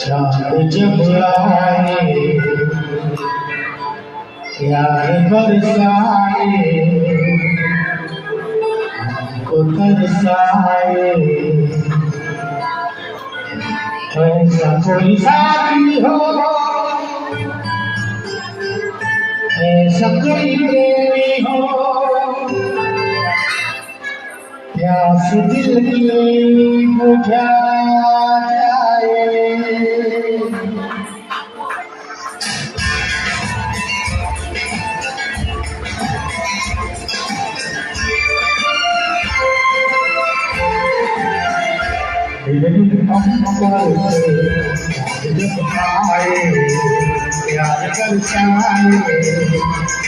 चाँद जब आए प्यार बरसाए हमको तरसाए ऐसा कोई साथी हो ऐसा कोई प्रेमी हो प्यास दिल की बुझा जाए। प्यार बरसाए